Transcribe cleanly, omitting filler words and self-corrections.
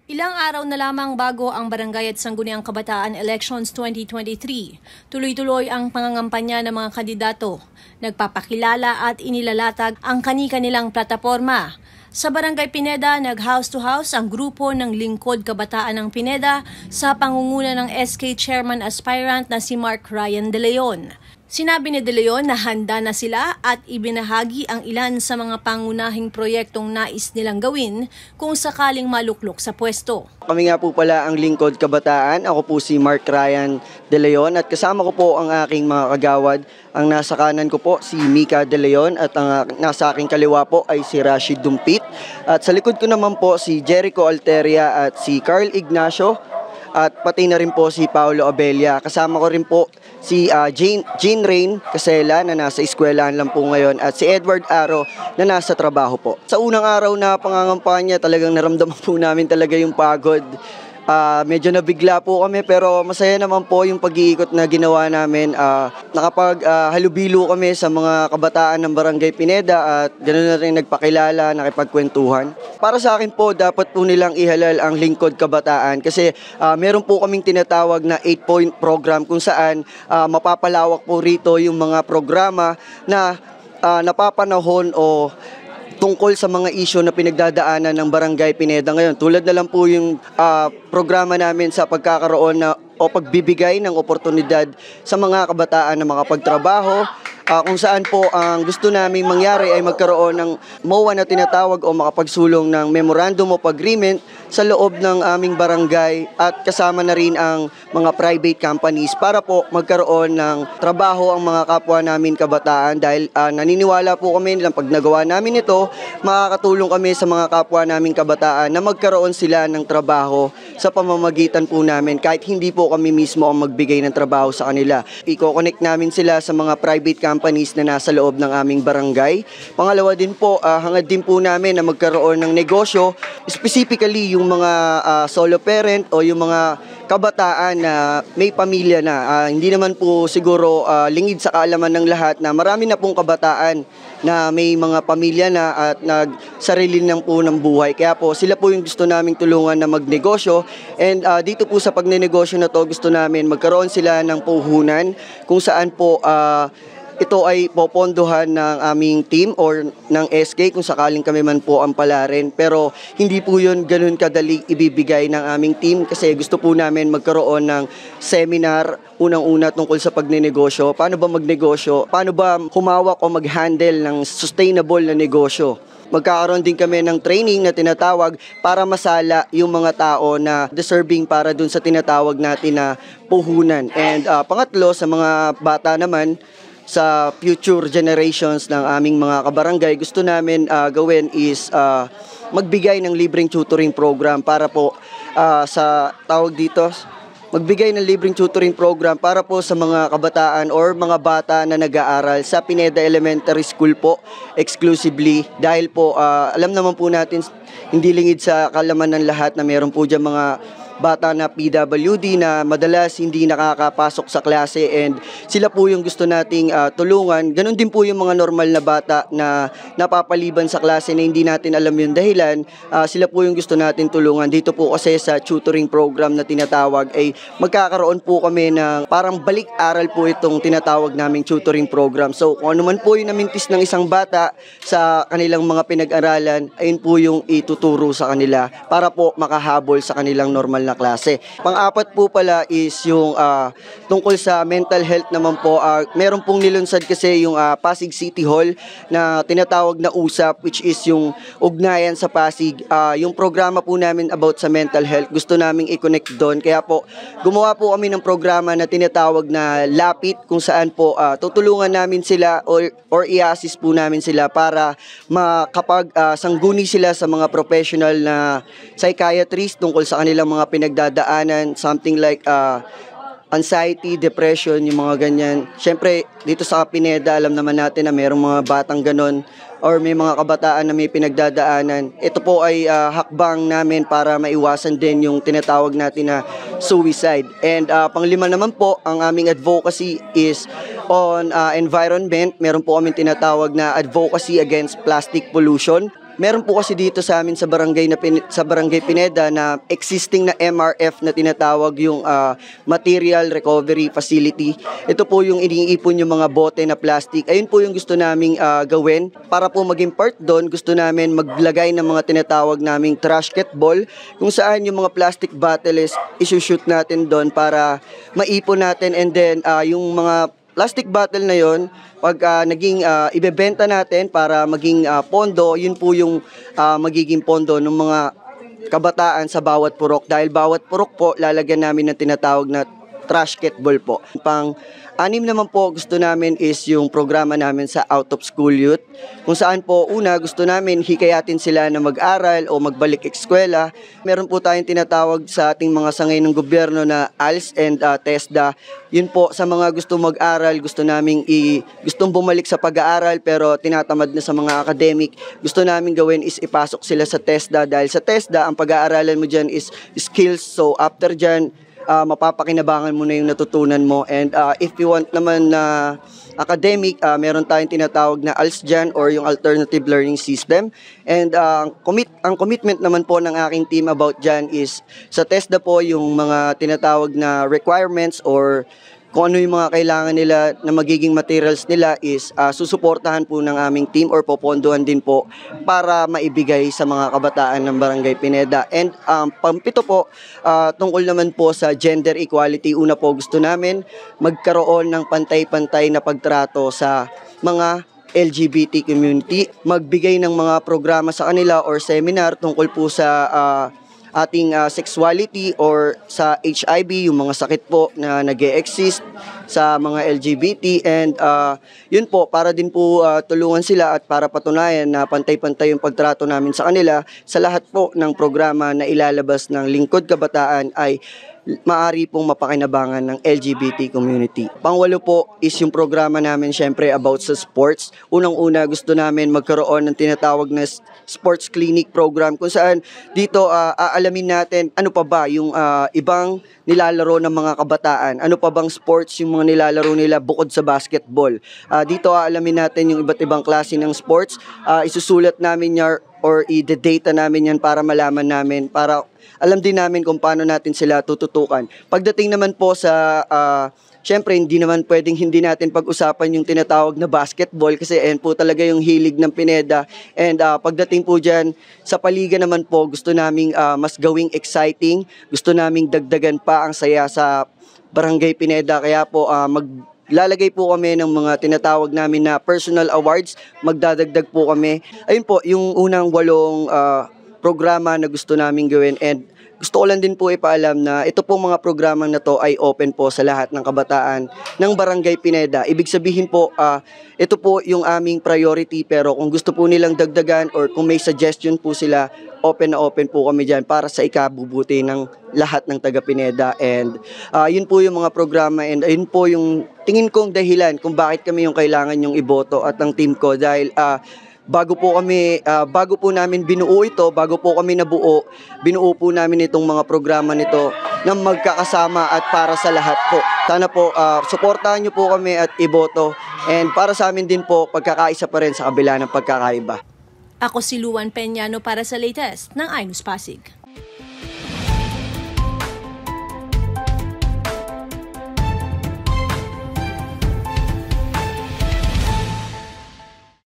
Ilang araw na lamang bago ang Barangay at Sangguniang Kabataan Elections 2023, tuloy-tuloy ang pangangampanya ng mga kandidato. Nagpapakilala at inilalatag ang kani-kanilang plataporma. Sa Barangay Pineda, nag-house to house ang grupo ng Lingkod Kabataan ng Pineda sa pangunguna ng SK Chairman Aspirant na si Mark Ryan De Leon. Sinabi ni De Leon na handa na sila at ibinahagi ang ilan sa mga pangunahing proyektong nais nilang gawin kung sakaling maluklok sa pwesto. Kami nga po pala ang Lingkod Kabataan. Ako po si Mark Ryan De Leon at kasama ko po ang aking mga kagawad. Ang nasa kanan ko po si Mika De Leon at ang nasa aking kaliwa po ay si Rashid Dumpit. At sa likod ko naman po si Jericho Alteria at si Carl Ignacio at pati na rin po si Paolo Abella. Kasama ko rin po si Jean Rain Casela na nasa eskwelahan lang po ngayon at si Edward Aro na nasa trabaho po. Sa unang araw na pangangampanya talagang naramdaman po namin talaga yung pagod. Medyo nabigla po kami pero masaya naman po yung pag-iikot na ginawa namin. Nakapag-halubilo kami sa mga kabataan ng Barangay Pineda at ganoon na rin nagpakilala, nakipagkwentuhan. Para sa akin po, dapat po nilang ihalal ang Lingkod Kabataan kasi meron po kaming tinatawag na 8-point program kung saan mapapalawak po rito yung mga programa na napapanahon o tungkol sa mga isyu na pinagdadaanan ng Barangay Pineda ngayon. Tulad na lang po yung programa namin sa pagkakaroon na o pagbibigay ng oportunidad sa mga kabataan na makapagtrabaho, kung saan po ang gusto namin mangyari ay magkaroon ng MOA na tinatawag o makapagsulong ng Memorandum of Agreement sa loob ng aming barangay at kasama na rin ang mga private companies para po magkaroon ng trabaho ang mga kapwa namin kabataan dahil naniniwala po kami na pag nagawa namin ito, makakatulong kami sa mga kapwa namin kabataan na magkaroon sila ng trabaho sa pamamagitan po namin kahit hindi po kami mismo ang magbigay ng trabaho sa kanila. I-connect namin sila sa mga private companies na nasa loob ng aming barangay. Pangalawa din po, hangad din po namin na magkaroon ng negosyo, specifically yung mga solo parent o yung mga kabataan na may pamilya na. Hindi naman po siguro lingid sa kaalaman ng lahat na marami na pong kabataan na may mga pamilya na at nagsarili ng po ng buhay. Kaya po sila po yung gusto naming tulungan na magnegosyo and dito po sa pagnenegosyo na to gusto namin magkaroon sila ng puhunan kung saan po ito ay popondohan ng aming team or ng SK kung sakaling kami man po ang palarin. Pero hindi po yun ganun kadali ibibigay ng aming team kasi gusto po namin magkaroon ng seminar unang-una tungkol sa pagnenegosyo. Paano ba magnegosyo? Paano ba humawak o mag-handle ng sustainable na negosyo? Magkakaroon din kami ng training na tinatawag para masala yung mga tao na deserving para dun sa tinatawag natin na puhunan. And pangatlo, sa mga bata naman, sa future generations ng aming mga kabarangay, gusto namin gawin is magbigay ng libreng tutoring program para po sa tawag dito, magbigay ng libreng tutoring program para po sa mga kabataan or mga bata na nag-aaral sa Pineda Elementary School po exclusively dahil po alam naman po natin hindi lingid sa kalaman ng lahat na meron po dyan mga bata na PWD na madalas hindi nakakapasok sa klase and sila po yung gusto nating tulungan. Ganon din po yung mga normal na bata na napapaliban sa klase na hindi natin alam yung dahilan. Sila po yung gusto natin tulungan. Dito po kasi sa tutoring program na tinatawag ay magkakaroon po kami ng parang balik-aral po itong tinatawag naming tutoring program. So kung ano man po yung namintis ng isang bata sa kanilang mga pinag-aralan, ayun po yung ituturo sa kanila para po makahabol sa kanilang normal na klase. Pang-apat po pala is yung tungkol sa mental health naman po. Meron pong nilunsad kasi yung Pasig City Hall na tinatawag na USAP, which is yung ugnayan sa Pasig. Yung programa po namin about sa mental health, gusto naming i-connect doon. Kaya po, gumawa po kami ng programa na tinatawag na Lapit, kung saan po tutulungan namin sila or i-assist po namin sila para makapag sangguni sila sa mga professional na psychiatrist tungkol sa kanilang mga pinagdadaanan, something like anxiety, depression, yung mga ganyan. Siyempre, dito sa Pineda, alam naman natin na mayroong mga batang ganon or may mga kabataan na may pinagdadaanan. Ito po ay hakbang namin para maiwasan din yung tinatawag natin na suicide. And panglima naman po, ang aming advocacy is on environment. Meron po kami tinatawag na advocacy against plastic pollution. Meron po kasi dito sa amin sa Barangay Pineda na existing na MRF na tinatawag yung Material Recovery Facility. Ito po yung iniipon yung mga bote na plastic. Ayun po yung gusto naming gawin. Para po maging part doon, gusto namin maglagay ng mga tinatawag naming trash ball, kung saan yung mga plastic bottles isushoot natin doon para maipon natin, and then yung mga plastic bottle na yon, pag naging ibebenta natin para maging pondo, yun po yung magiging pondo ng mga kabataan sa bawat purok. Dahil bawat purok po, lalagyan namin ng tinatawag na trash ball po. Pang-anim naman po gusto namin is yung programa namin sa Out of School Youth, kung saan po una gusto namin hikayatin sila na mag-aral o magbalik eskwela. Meron po tayong tinatawag sa ating mga sangay ng gobyerno na ALS and TESDA. Yun po, sa mga gusto mag-aral, gusto naming gustong bumalik sa pag-aaral pero tinatamad na sa mga academic, gusto namin gawin is ipasok sila sa TESDA, dahil sa TESDA ang pag-aaralan mo dyan is skills. So after dyan, mapapakinabangan mo na yung natutunan mo. And if you want naman na academic, meron tayong tinatawag na ALS dyan, or yung Alternative Learning System. And ang commitment naman po ng aking team about dyan is sa TESDA po, yung mga tinatawag na requirements or kung ano yung mga kailangan nila na magiging materials nila is susuportahan po ng aming team or popondohan din po para maibigay sa mga kabataan ng Barangay Pineda. And pampito po, tungkol naman po sa gender equality, una po gusto namin magkaroon ng pantay-pantay na pagtrato sa mga LGBT community, magbigay ng mga programa sa kanila or seminar tungkol po sa ating sexuality or sa HIV, yung mga sakit po na nag-e-exist sa mga LGBT, and yun po, para din po tulungan sila at para patunayan na pantay-pantay yung pagtrato namin sa kanila sa lahat po ng programa na ilalabas ng Lingkod Kabataan ay maaari pong mapakinabangan ng LGBT community. Pangwalo po is yung programa namin syempre about sa sports. Unang-una gusto namin magkaroon ng tinatawag na sports clinic program, kung saan dito aalamin natin ano pa ba yung ibang nilalaro ng mga kabataan. Ano pa bang sports yung mga nilalaro nila bukod sa basketball. Dito aalamin natin yung iba't ibang klase ng sports. Isusulat namin yan or i-data namin yan para malaman namin, para alam din namin kung paano natin sila tututukan. Pagdating naman po sa, syempre hindi naman pwedeng hindi natin pag-usapan yung tinatawag na basketball, kasi ayan po talaga yung hilig ng Pineda. And pagdating po dyan, sa paliga naman po, gusto naming mas gawing exciting, gusto naming dagdagan pa ang saya sa Barangay Pineda. Kaya po lalagay po kami ng mga tinatawag namin na personal awards, magdadagdag po kami. Ayun po, yung unang 8 programa na gusto namin gawin. And gusto ko lang din po ipaalam na ito pong mga programang na to ay open po sa lahat ng kabataan ng Barangay Pineda. Ibig sabihin po, ito po yung aming priority, pero kung gusto po nilang dagdagan or kung may suggestion po sila, open na open po kami dyan para sa ikabubuti ng lahat ng taga Pineda. And yun po yung mga programa, and yun po yung tingin kong dahilan kung bakit kami yung kailangan yung iboto at ang team ko, dahil bago po namin binuo ito, bago po kami nabuo, binuo po namin itong mga programa nito na magkakasama at para sa lahat po. Sana po, suportahan nyo po kami at iboto. And para sa amin din po, pagkakaisa pa rin sa kabila ng pagkakaiba. Ako si Luan Peñano para sa latest ng iNews Pasig.